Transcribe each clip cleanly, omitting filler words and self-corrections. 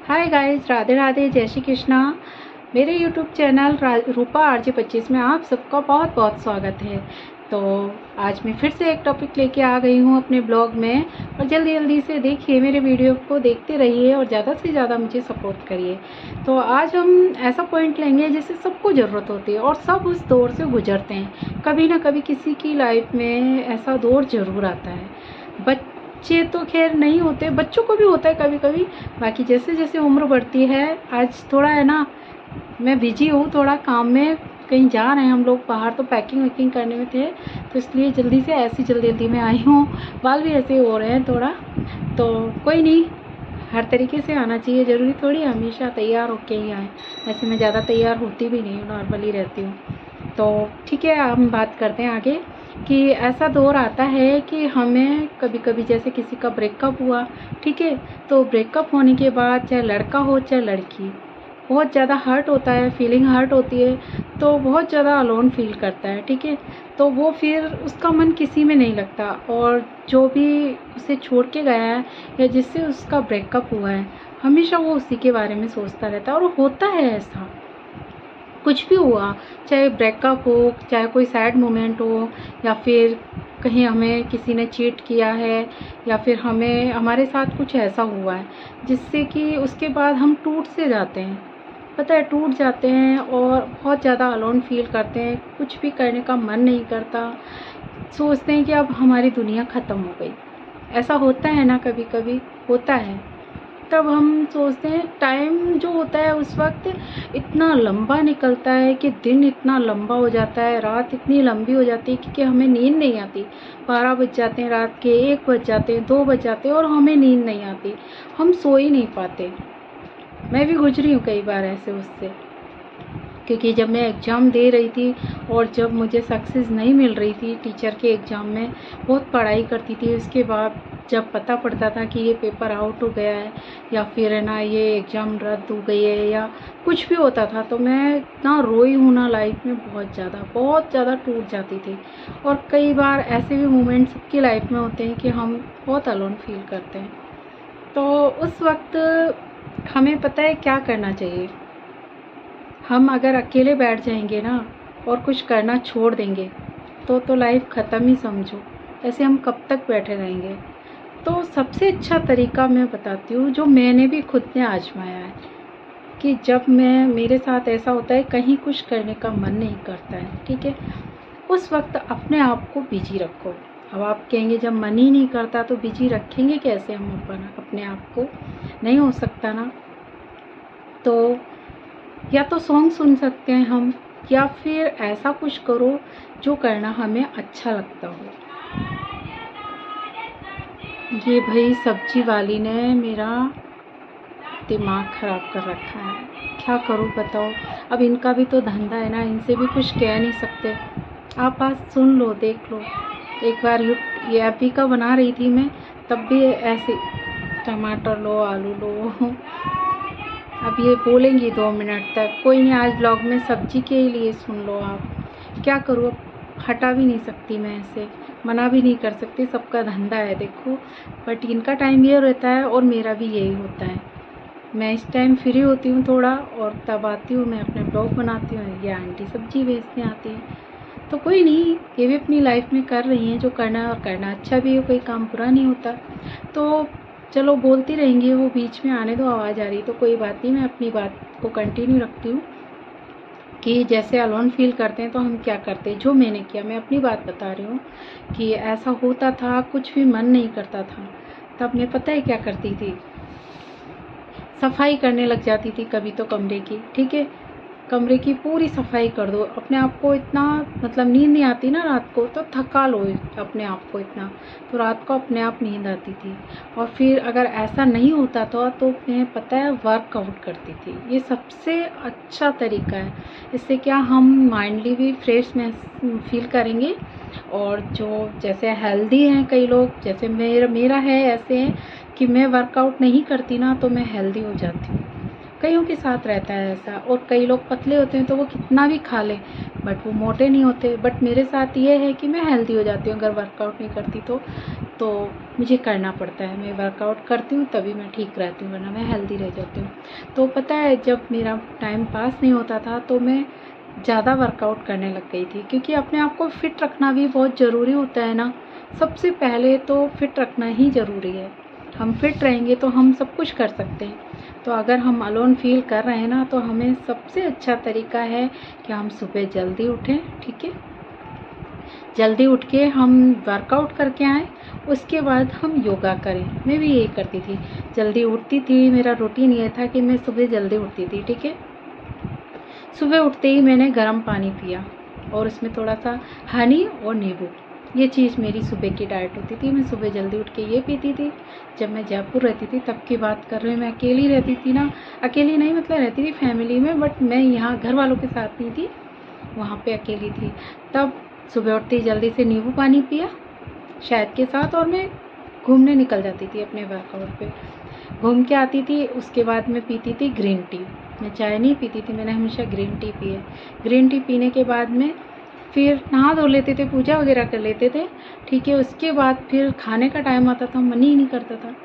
Hi guys, Radhe Radhe, जय श्री कृष्णा। मेरे YouTube channel रूपा RJ 25 में आप सबका बहुत बहुत स्वागत है। तो आज मैं फिर से एक टॉपिक लेके आ गई हूँ अपने ब्लॉग में। और जल्दी जल्दी से देखिए, मेरे वीडियो को देखते रहिए और ज़्यादा से ज़्यादा मुझे सपोर्ट करिए। तो आज हम ऐसा पॉइंट लेंगे जिससे सबको ज़रूरत होती है और सब उस दौर से गुजरते हैं। कभी ना कभी किसी की लाइफ में ऐसा दौर ज़रूर आता है। बच्चे तो खैर नहीं होते, बच्चों को भी होता है कभी कभी। बाकी जैसे जैसे उम्र बढ़ती है, आज थोड़ा है ना, मैं बिजी हूँ थोड़ा काम में, कहीं जा रहे हैं हम लोग बाहर, तो पैकिंग वैकिंग करने में थे, तो इसलिए जल्दी से ऐसी जल्दी जल्दी में आई हूँ। बाल भी ऐसे हो रहे हैं थोड़ा, तो कोई नहीं, हर तरीके से आना चाहिए, ज़रूरी थोड़ी हमेशा तैयार होके ही आए। वैसे मैं ज़्यादा तैयार होती भी नहीं हूँ, नॉर्मली रहती हूँ। तो ठीक है, हम बात करते हैं आगे कि ऐसा दौर आता है कि हमें कभी कभी, जैसे किसी का ब्रेकअप हुआ, ठीक है, तो ब्रेकअप होने के बाद चाहे लड़का हो चाहे लड़की, बहुत ज़्यादा हर्ट होता है, फीलिंग हर्ट होती है, तो बहुत ज़्यादा अलोन फील करता है, ठीक है। तो वो फिर उसका मन किसी में नहीं लगता, और जो भी उसे छोड़ के गया है या जिससे उसका ब्रेकअप हुआ है, हमेशा वो उसी के बारे में सोचता रहता है। और होता है ऐसा, कुछ भी हुआ, चाहे ब्रेकअप हो, चाहे कोई सैड मोमेंट हो, या फिर कहीं हमें किसी ने चीट किया है, या फिर हमें हमारे साथ कुछ ऐसा हुआ है जिससे कि उसके बाद हम टूट से जाते हैं। पता है, टूट जाते हैं और बहुत ज़्यादा अलोन फील करते हैं, कुछ भी करने का मन नहीं करता, सोचते हैं कि अब हमारी दुनिया ख़त्म हो गई। ऐसा होता है ना, कभी कभी होता है। तब हम सोचते हैं, टाइम जो होता है उस वक्त इतना लंबा निकलता है कि दिन इतना लंबा हो जाता है, रात इतनी लंबी हो जाती है कि हमें नींद नहीं आती। 12 बज जाते हैं रात के, 1 बज जाते हैं, 2 बज जाते हैं और हमें नींद नहीं आती, हम सो ही नहीं पाते। मैं भी गुजरी हूँ कई बार ऐसे उससे, क्योंकि जब मैं एग्ज़ाम दे रही थी और जब मुझे सक्सेस नहीं मिल रही थी टीचर के एग्ज़ाम में, बहुत पढ़ाई करती थी, उसके बाद जब पता पड़ता था कि ये पेपर आउट हो गया है, या फिर है ना ये एग्ज़ाम रद्द हो गई है, या कुछ भी होता था, तो मैं इतना रोई हूँ ना लाइफ में, बहुत ज़्यादा टूट जाती थी। और कई बार ऐसे भी मोमेंट सबकी लाइफ में होते हैं कि हम बहुत अलोन फील करते हैं। तो उस वक्त हमें पता है क्या करना चाहिए। हम अगर अकेले बैठ जाएंगे ना और कुछ करना छोड़ देंगे, तो लाइफ ख़त्म ही समझो। ऐसे हम कब तक बैठे रहेंगे। तो सबसे अच्छा तरीका मैं बताती हूँ, जो मैंने भी खुद ने आजमाया है, कि जब मेरे साथ ऐसा होता है, कहीं कुछ करने का मन नहीं करता है, ठीक है, उस वक्त अपने आप को बिजी रखो। अब आप कहेंगे, जब मन ही नहीं करता तो बिजी रखेंगे कैसे हम अपने आप को, नहीं हो सकता ना। तो या तो सॉन्ग सुन सकते हैं हम, या फिर ऐसा कुछ करो जो करना हमें अच्छा लगता हो। ये भाई सब्जी वाली ने मेरा दिमाग ख़राब कर रखा है, क्या करूँ बताओ। अब इनका भी तो धंधा है ना, इनसे भी कुछ कह नहीं सकते। आप बात सुन लो, देख लो एक बार। ये अभी का बना रही थी मैं, तब भी ऐसे, टमाटर लो, आलू लो। अब ये बोलेंगी 2 मिनट तक, कोई नहीं, आज ब्लॉग में सब्जी के लिए सुन लो आप। क्या करूँ, अब हटा भी नहीं सकती मैं ऐसे, मना भी नहीं कर सकती, सबका धंधा है देखो। बट इनका टाइम ये रहता है और मेरा भी यही होता है। मैं इस टाइम फ्री होती हूँ थोड़ा, और तब आती हूँ, मैं अपने ब्लॉग बनाती हूँ, ये आंटी सब्जी बेचने आती है। तो कोई नहीं, ये भी अपनी लाइफ में कर रही हैं जो करना है, और करना अच्छा भी है, कोई काम बुरा नहीं होता। तो चलो बोलती रहेंगी, वो बीच में आने दो, आवाज़ आ रही तो कोई बात नहीं, मैं अपनी बात को कंटिन्यू रखती हूँ। कि जैसे अलोन फील करते हैं तो हम क्या करते हैं, जो मैंने किया, मैं अपनी बात बता रही हूँ कि ऐसा होता था, कुछ भी मन नहीं करता था, तब मैं पता है क्या करती थी, सफाई करने लग जाती थी कभी तो कमरे की, ठीक है, कमरे की पूरी सफाई कर दो। अपने आप को इतना, मतलब नींद नहीं आती ना रात को, तो थका लो अपने आप को इतना, तो रात को अपने आप नींद आती थी। और फिर अगर ऐसा नहीं होता था तो मैं पता है वर्कआउट करती थी। ये सबसे अच्छा तरीका है, इससे क्या हम माइंडली भी फ्रेश में फील करेंगे। और जो जैसे हेल्दी हैं कई लोग, जैसे मेरा है, ऐसे हैं कि मैं वर्कआउट नहीं करती ना तो मैं हेल्दी हो जाती हूँ। कईयों के साथ रहता है ऐसा। और कई लोग पतले होते हैं तो वो कितना भी खा लें बट वो मोटे नहीं होते। बट मेरे साथ ये है कि मैं हेल्दी हो जाती हूँ अगर वर्कआउट नहीं करती तो मुझे करना पड़ता है। मैं वर्कआउट करती हूँ तभी मैं ठीक रहती हूँ, वरना मैं हेल्दी रह जाती हूँ। तो पता है, जब मेरा टाइम पास नहीं होता था तो मैं ज़्यादा वर्कआउट करने लग गई थी, क्योंकि अपने आप को फ़िट रखना भी बहुत ज़रूरी होता है ना। सबसे पहले तो फ़िट रखना ही ज़रूरी है। हम फिट रहेंगे तो हम सब कुछ कर सकते हैं। तो अगर हम अलोन फील कर रहे हैं ना, तो हमें सबसे अच्छा तरीका है कि हम सुबह जल्दी उठें, ठीक है। जल्दी उठ के हम वर्कआउट करके आएँ, उसके बाद हम योगा करें। मैं भी यही करती थी, जल्दी उठती थी। मेरा रूटीन ये था कि मैं सुबह जल्दी उठती थी, ठीक है। सुबह उठते ही मैंने गर्म पानी पिया और उसमें थोड़ा सा हनी और नींबू, ये चीज़ मेरी सुबह की डाइट होती थी। मैं सुबह जल्दी उठ के ये पीती थी। जब मैं जयपुर रहती थी तब की बात कर रही हूँ, मैं अकेली रहती थी ना, अकेली नहीं मतलब रहती थी फैमिली में, बट मैं यहाँ घर वालों के साथ नहीं थी, वहाँ पे अकेली थी। तब सुबह उठते ही जल्दी से नींबू पानी पिया शहद के साथ, और मैं घूमने निकल जाती थी अपने वर्कआउट पे। घूम के आती थी, उसके बाद मैं पीती थी ग्रीन टी। मैं चाय नहीं पीती थी, मैंने हमेशा ग्रीन टी पी है। ग्रीन टी पीने के बाद में फिर नहा धो लेते थे, पूजा वगैरह कर लेते थे, ठीक है। उसके बाद फिर खाने का टाइम आता था, मन ही नहीं करता था,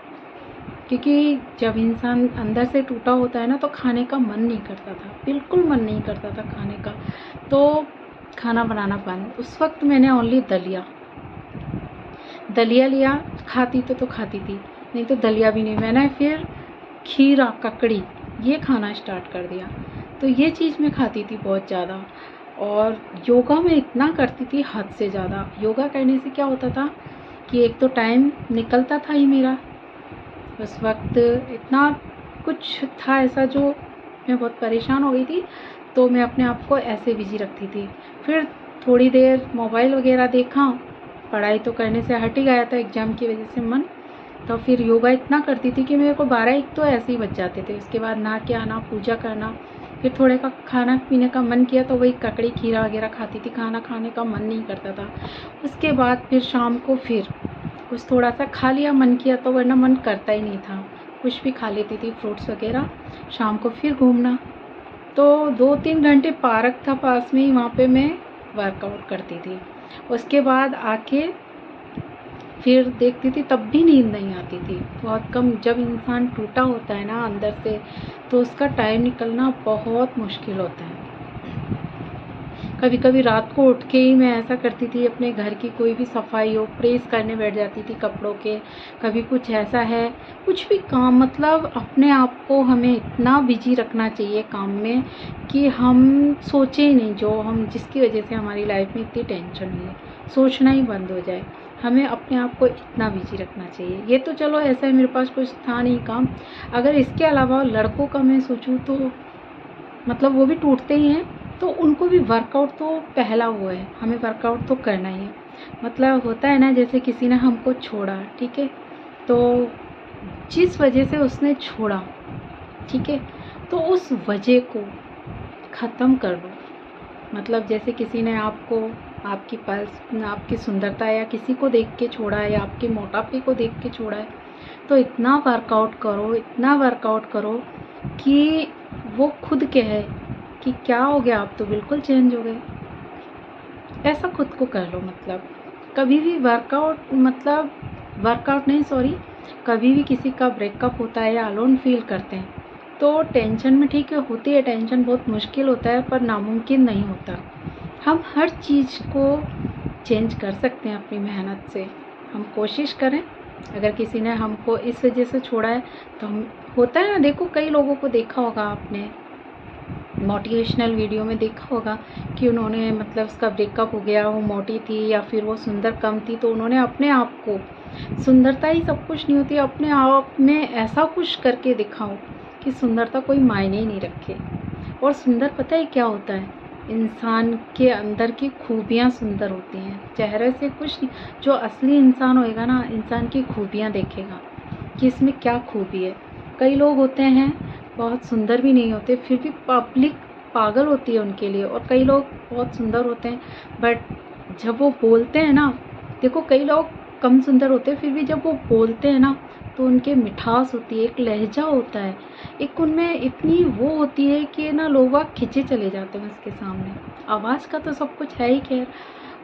क्योंकि जब इंसान अंदर से टूटा होता है ना तो खाने का मन नहीं करता था, बिल्कुल मन नहीं करता था खाने का। तो खाना बनाना बंद। उस वक्त मैंने ओनली दलिया लिया, खाती तो खाती थी, नहीं तो दलिया भी नहीं। मैंने फिर खीरा ककड़ी ये खाना स्टार्ट कर दिया। तो ये चीज़ मैं खाती थी बहुत ज़्यादा। और योगा में इतना करती थी हद से ज़्यादा। योगा करने से क्या होता था कि एक तो टाइम निकलता था ही मेरा, उस वक्त इतना कुछ था ऐसा जो मैं बहुत परेशान हो गई थी, तो मैं अपने आप को ऐसे बिजी रखती थी। फिर थोड़ी देर मोबाइल वगैरह देखा, पढ़ाई तो करने से हट ही गया था एग्ज़ाम की वजह से मन। तो फिर योगा इतना करती थी कि मेरे को 12-1 तो ऐसे ही बच जाते थे। उसके बाद नहा के आना, पूजा करना, फिर थोड़े का खाना पीने का मन किया तो वही ककड़ी खीरा वगैरह खाती थी, खाना खाने का मन नहीं करता था। उसके बाद फिर शाम को फिर कुछ थोड़ा सा खा लिया मन किया तो, वरना मन करता ही नहीं था। कुछ भी खा लेती थी, फ्रूट्स वगैरह। शाम को फिर घूमना, तो 2-3 घंटे पार्क था पास में ही, वहाँ पे मैं वर्कआउट करती थी। उसके बाद आके फिर देखती थी, तब भी नींद नहीं आती थी, बहुत कम। जब इंसान टूटा होता है ना अंदर से, तो उसका टाइम निकलना बहुत मुश्किल होता है। कभी कभी रात को उठ के ही मैं ऐसा करती थी, अपने घर की कोई भी सफाई हो, प्रेस करने बैठ जाती थी कपड़ों के। कभी कुछ ऐसा है, कुछ भी काम, मतलब अपने आप को हमें इतना बिजी रखना चाहिए काम में कि हम सोचें ही नहीं, जो हम जिसकी वजह से हमारी लाइफ में इतनी टेंशन हुई है, सोचना ही बंद हो जाए। हमें अपने आप को इतना बिजी रखना चाहिए। ये तो चलो ऐसा है, मेरे पास कुछ था नहीं काम। अगर इसके अलावा लड़कों का मैं सोचूं तो मतलब वो भी टूटते ही हैं, तो उनको भी वर्कआउट तो पहला वो है, हमें वर्कआउट तो करना ही है। मतलब होता है ना, जैसे किसी ने हमको छोड़ा, ठीक है, तो जिस वजह से उसने छोड़ा, ठीक है, तो उस वजह को ख़त्म कर दो। मतलब जैसे किसी ने आपको आपकी पल्स, आपकी सुंदरता या किसी को देख के छोड़ा है, या आपके मोटापे को देख के छोड़ा है, तो इतना वर्कआउट करो, इतना वर्कआउट करो कि वो खुद कहे कि क्या हो गया, आप तो बिल्कुल चेंज हो गए। ऐसा खुद को कर लो। मतलब कभी भी वर्कआउट नहीं, सॉरी, कभी भी किसी का ब्रेकअप होता है या अलोन फील करते हैं तो टेंशन में, ठीक है, होती है टेंशन, बहुत मुश्किल होता है, पर नामुमकिन नहीं होता। हम हर चीज़ को चेंज कर सकते हैं अपनी मेहनत से, हम कोशिश करें। अगर किसी ने हमको इस वजह से छोड़ा है तो हम, होता है ना, देखो कई लोगों को देखा होगा आपने, मोटिवेशनल वीडियो में देखा होगा कि उन्होंने, मतलब उसका ब्रेकअप हो गया, वो मोटी थी या फिर वो सुंदर कम थी, तो उन्होंने अपने आप को, सुंदरता ही सब कुछ नहीं होती, अपने आप में ऐसा कुछ करके दिखाओ कि सुंदरता कोई मायने ही नहीं रखे। और सुंदर पता है क्या होता है, इंसान के अंदर की खूबियाँ सुंदर होती हैं, चेहरे से कुछ नहीं। जो असली इंसान होएगा ना, इंसान की खूबियाँ देखेगा कि इसमें क्या खूबी है। कई लोग होते हैं बहुत सुंदर भी नहीं होते, फिर भी पब्लिक पागल होती है उनके लिए। और कई लोग बहुत सुंदर होते हैं, बट जब वो बोलते हैं ना, देखो कई लोग कम सुंदर होते हैं, फिर भी जब वो बोलते हैं ना तो उनके मिठास होती है, एक लहजा होता है, एक उनमें इतनी वो होती है कि ना लोग वहाँ खिंचे चले जाते हैं उसके सामने। आवाज़ का तो सब कुछ है ही खैर,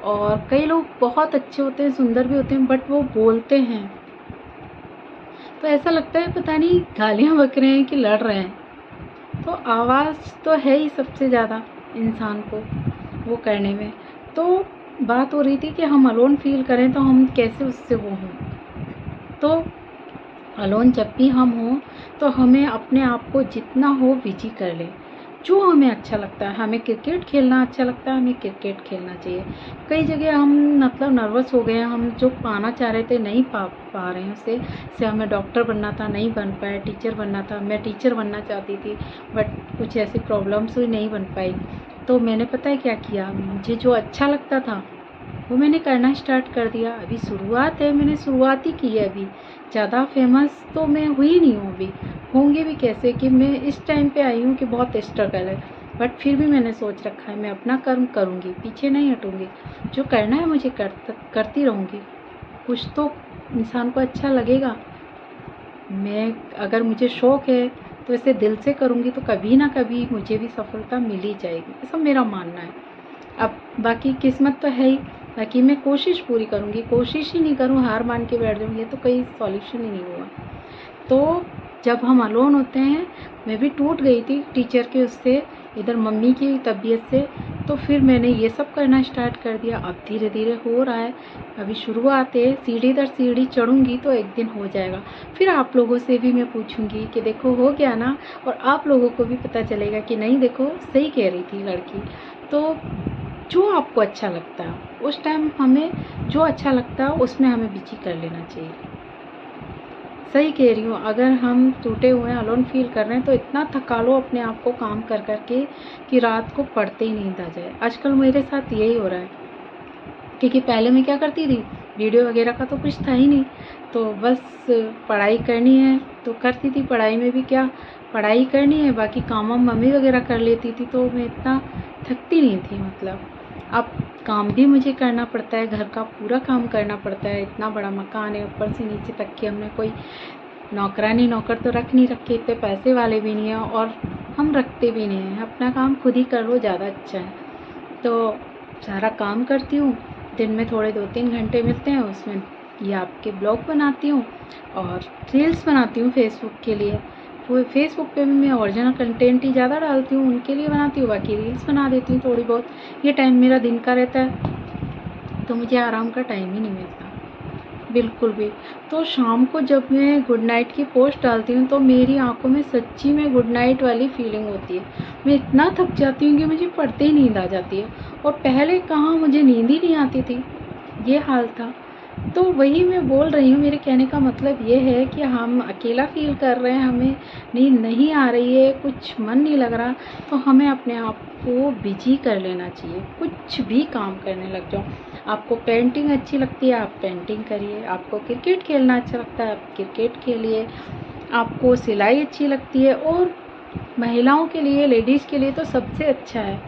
और कई लोग बहुत अच्छे होते हैं, सुंदर भी होते हैं, बट वो बोलते हैं तो ऐसा लगता है पता नहीं गालियाँ बक रहे हैं कि लड़ रहे हैं। तो आवाज़ तो है ही सबसे ज़्यादा इंसान को वो करने में। तो बात हो रही थी कि हम अलोन फील करें तो हम कैसे उससे वो हों। तो अलोन जब भी हम हों तो हमें अपने आप को जितना हो बिजी कर लें, जो हमें अच्छा लगता है। हमें क्रिकेट खेलना अच्छा लगता है, हमें क्रिकेट खेलना चाहिए। कई जगह हम मतलब नर्वस हो गए हैं, हम जो पाना चाह रहे थे नहीं पा रहे हैं उससे। जैसे हमें डॉक्टर बनना था, नहीं बन पाए, टीचर बनना था, मैं टीचर बनना चाहती थी बट कुछ ऐसी प्रॉब्लम्स हुई, नहीं बन पाई। तो मैंने पता है क्या किया, मुझे जो अच्छा लगता था वो मैंने करना स्टार्ट कर दिया। अभी शुरुआत है, मैंने शुरुआत ही की है, अभी ज़्यादा फेमस तो मैं हुई नहीं हूँ। अभी होंगे भी कैसे कि मैं इस टाइम पे आई हूँ कि बहुत स्ट्रगल है, बट फिर भी मैंने सोच रखा है मैं अपना कर्म करूँगी, पीछे नहीं हटूँगी, जो करना है मुझे करती रहूँगी। कुछ तो इंसान को अच्छा लगेगा। मैं अगर मुझे शौक़ है तो इसे दिल से करूँगी तो कभी ना कभी मुझे भी सफलता मिल ही जाएगी, ऐसा मेरा मानना है। अब बाकी किस्मत तो है ही, बाकी मैं कोशिश पूरी करूँगी। कोशिश ही नहीं करूँ, हार मान के बैठ जाऊँ, ये तो कोई सॉल्यूशन ही नहीं हुआ। तो जब हम अलोन होते हैं, मैं भी टूट गई थी टीचर के उससे, इधर मम्मी की तबीयत से, तो फिर मैंने ये सब करना स्टार्ट कर दिया। अब धीरे धीरे हो रहा है, अभी शुरुआत है, सीढ़ी दर सीढ़ी चढ़ूँगी तो एक दिन हो जाएगा। फिर आप लोगों से भी मैं पूछूँगी कि देखो हो गया ना, और आप लोगों को भी पता चलेगा कि नहीं देखो सही कह रही थी लड़की। तो जो आपको अच्छा लगता है उस टाइम, हमें जो अच्छा लगता है उसमें हमें बिजी कर लेना चाहिए। सही कह रही हूँ, अगर हम टूटे हुए हैं, अलोन फील कर रहे हैं, तो इतना थका लो अपने आप को काम कर के कि रात को पड़ते ही नींद आ जाए। आजकल मेरे साथ यही हो रहा है, क्योंकि पहले मैं क्या करती थी, वीडियो वगैरह का तो कुछ था ही नहीं, तो बस पढ़ाई करनी है तो करती थी। पढ़ाई में भी क्या, पढ़ाई करनी है, बाकी काम वाम मम्मी वगैरह कर लेती थी, तो मैं इतना थकती नहीं थी। मतलब अब काम भी मुझे करना पड़ता है, घर का पूरा काम करना पड़ता है। इतना बड़ा मकान है, ऊपर से नीचे तक की हमने कोई नौकरानी नौकर तो रख नहीं रखे, इतने पैसे वाले भी नहीं हैं, और हम रखते भी नहीं हैं। अपना काम खुद ही कर लो, ज़्यादा अच्छा है। तो सारा काम करती हूँ, दिन में थोड़े 2-3 घंटे मिलते हैं, उसमें ये आपके ब्लॉग बनाती हूँ और रील्स बनाती हूँ फेसबुक के लिए। वो फेसबुक पे भी मैं ओरिजिनल कंटेंट ही ज़्यादा डालती हूँ, उनके लिए बनाती हूँ, बाकी रील्स बना देती हूँ थोड़ी बहुत। ये टाइम मेरा दिन का रहता है, तो मुझे आराम का टाइम ही नहीं मिलता बिल्कुल भी। तो शाम को जब मैं गुड नाइट की पोस्ट डालती हूँ तो मेरी आंखों में सच्ची में गुड नाइट वाली फीलिंग होती है। मैं इतना थक जाती हूँ कि मुझे पढ़ते ही नींद आ जाती है, और पहले कहाँ मुझे नींद ही नहीं आती थी, ये हाल था। तो वही मैं बोल रही हूँ, मेरे कहने का मतलब ये है कि हम अकेला फील कर रहे हैं, हमें नींद नहीं आ रही है, कुछ मन नहीं लग रहा, तो हमें अपने आप को बिजी कर लेना चाहिए। कुछ भी काम करने लग जाओ। आपको पेंटिंग अच्छी लगती है, आप पेंटिंग करिए। आपको क्रिकेट खेलना अच्छा लगता है, आप क्रिकेट खेलिए। आपको सिलाई अच्छी लगती है, और महिलाओं के लिए, लेडीज़ के लिए तो सबसे अच्छा है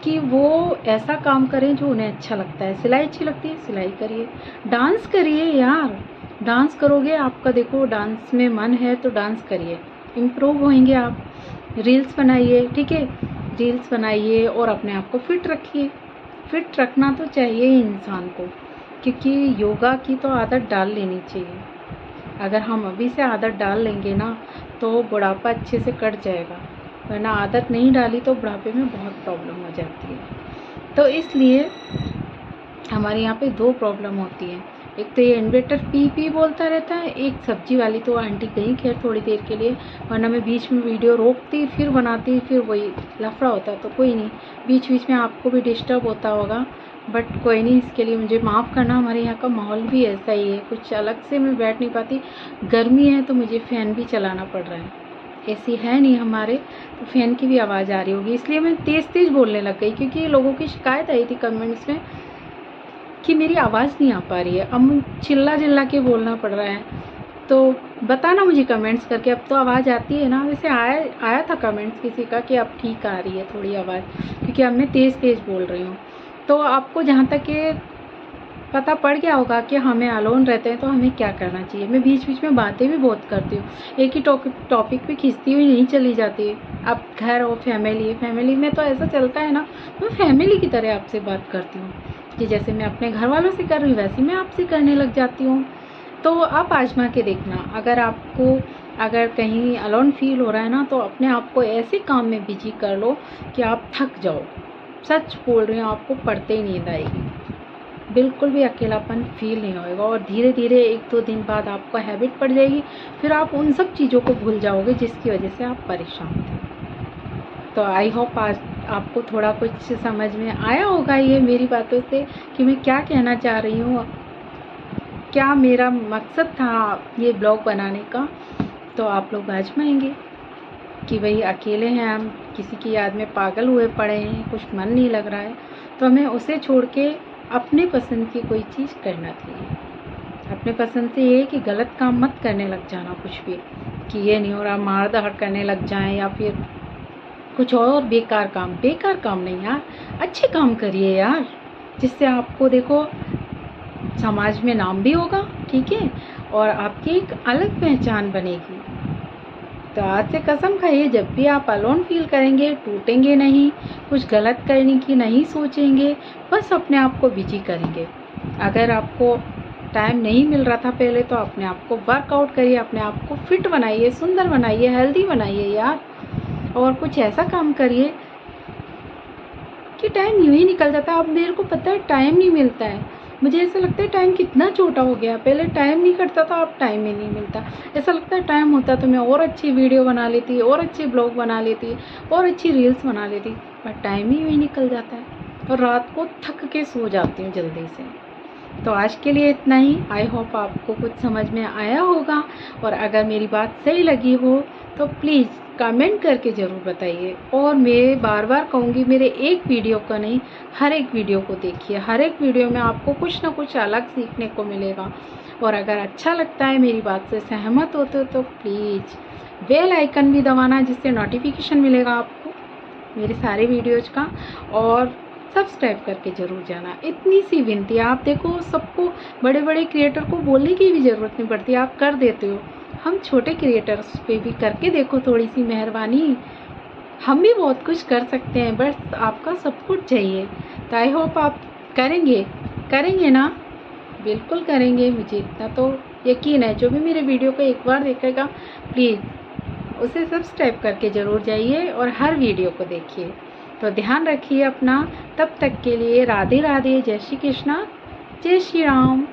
कि वो ऐसा काम करें जो उन्हें अच्छा लगता है। सिलाई अच्छी लगती है, सिलाई करिए। डांस करिए यार, डांस करोगे, आपका देखो डांस में मन है तो डांस करिए, इम्प्रूव होंगे आप। रील्स बनाइए, ठीक है, रील्स बनाइए और अपने आप को फिट रखिए। फिट रखना तो चाहिए ही इंसान को, क्योंकि योगा की तो आदत डाल लेनी चाहिए। अगर हम अभी से आदत डाल लेंगे ना तो बुढ़ापा अच्छे से कट जाएगा, वरना आदत नहीं डाली तो बुढ़ापे में बहुत प्रॉब्लम हो जाती है। तो इसलिए हमारे यहाँ पे 2 प्रॉब्लम होती है, एक तो ये इन्वर्टर पी पी बोलता रहता है, एक सब्जी वाली। तो आंटी गई खैर थोड़ी देर के लिए, वरना मैं बीच में वीडियो रोकती फिर बनाती, फिर वही लफड़ा होता। तो कोई नहीं, बीच बीच में आपको भी डिस्टर्ब होता होगा, बट कोई नहीं, इसके लिए मुझे माफ़ करना। हमारे यहाँ का माहौल भी ऐसा ही है, कुछ अलग से मैं बैठ नहीं पाती। गर्मी है तो मुझे फ़ैन भी चलाना पड़ रहा है, एसी है नहीं हमारे, तो फ़ैन की भी आवाज़ आ रही होगी, इसलिए मैं तेज़ तेज़ बोलने लग गई। क्योंकि लोगों की शिकायत आई थी कमेंट्स में कि मेरी आवाज़ नहीं आ पा रही है, अब चिल्ला चिल्ला के बोलना पड़ रहा है। तो बताना मुझे कमेंट्स करके, अब तो आवाज़ आती है ना। वैसे आया था कमेंट्स किसी का कि अब ठीक आ रही है थोड़ी आवाज़, क्योंकि अब मैं तेज़ तेज़ बोल रही हूँ। तो आपको जहाँ तक ये पता पड़ गया होगा कि हमें अलोन रहते हैं तो हमें क्या करना चाहिए। मैं बीच बीच में बातें भी बहुत करती हूँ, एक ही टॉपिक पे खींचती हुई नहीं चली जाती। अब घर और फैमिली में तो ऐसा चलता है ना, मैं फैमिली की तरह आपसे बात करती हूँ कि जैसे मैं अपने घर वालों से कर रही हूँ वैसे मैं आपसे करने लग जाती हूँ। तो आप आजमा के देखना, अगर कहीं अलोन फील हो रहा है ना, तो अपने आप को ऐसे काम में बिजी कर लो कि आप थक जाओ। सच बोल रही हूँ, आपको पढ़ते ही नींद आएगी, बिल्कुल भी अकेलापन फील नहीं होएगा और धीरे धीरे 1-2 दिन बाद आपको हैबिट पड़ जाएगी। फिर आप उन सब चीज़ों को भूल जाओगे जिसकी वजह से आप परेशान थे। तो आई होप आज आपको थोड़ा कुछ समझ में आया होगा ये मेरी बातों से कि मैं क्या कहना चाह रही हूँ, क्या मेरा मकसद था ये ब्लॉग बनाने का। तो आप लोग आजमाएंगे कि भाई अकेले हैं हम, किसी की याद में पागल हुए पड़े हैं, कुछ मन नहीं लग रहा है, तो हमें उसे छोड़ के अपने पसंद की कोई चीज़ करना चाहिए। अपने पसंद से ये है कि गलत काम मत करने लग जाना कुछ भी, कि ये नहीं हो रहा मार दहाड़ करने लग जाएं या फिर कुछ और बेकार काम नहीं यार, अच्छे काम करिए यार, जिससे आपको देखो समाज में नाम भी होगा, ठीक है, और आपकी एक अलग पहचान बनेगी। तो आज से कसम खाइए, जब भी आप अलोन फील करेंगे टूटेंगे नहीं, कुछ गलत करने की नहीं सोचेंगे, बस अपने आप को बिजी करेंगे। अगर आपको टाइम नहीं मिल रहा था पहले, तो अपने आप को वर्कआउट करिए, अपने आप को फिट बनाइए, सुंदर बनाइए, हेल्दी बनाइए यार, और कुछ ऐसा काम करिए कि टाइम यूँ ही निकल जाता है। अब मेरे को पता है टाइम नहीं मिलता है, मुझे ऐसा लगता है टाइम कितना छोटा हो गया, पहले टाइम नहीं कटता था, अब टाइम ही नहीं मिलता। ऐसा लगता है टाइम होता तो मैं और अच्छी वीडियो बना लेती, और अच्छे ब्लॉग बना लेती, और अच्छी रील्स बना लेती, पर टाइम ही यूँ ही निकल जाता है और रात को थक के सो जाती हूँ जल्दी से। तो आज के लिए इतना ही। आई होप आपको कुछ समझ में आया होगा, और अगर मेरी बात सही लगी हो तो प्लीज़ कमेंट करके ज़रूर बताइए। और मैं बार बार कहूँगी, मेरे एक वीडियो का नहीं, हर एक वीडियो को देखिए, हर एक वीडियो में आपको कुछ ना कुछ अलग सीखने को मिलेगा। और अगर अच्छा लगता है, मेरी बात से सहमत होते हो, तो प्लीज़ बेल आइकन भी दबाना, जिससे नोटिफिकेशन मिलेगा आपको मेरे सारे वीडियोज़ का, और सब्सक्राइब करके ज़रूर जाना। इतनी सी विनती है। आप देखो, सबको, बड़े बड़े क्रिएटर को बोलने की भी ज़रूरत नहीं पड़ती, आप कर देते हो। हम छोटे क्रिएटर्स पे भी करके देखो थोड़ी सी मेहरबानी, हम भी बहुत कुछ कर सकते हैं, बस आपका सपोर्ट चाहिए। तो आई होप आप करेंगे ना, बिल्कुल करेंगे, मुझे इतना तो यकीन है। जो भी मेरे वीडियो को एक बार देखेगा, प्लीज़ उसे सब्सक्राइब करके ज़रूर जाइए और हर वीडियो को देखिए। तो ध्यान रखिए अपना। तब तक के लिए राधे राधे, जय श्री कृष्णा, जय श्री राम।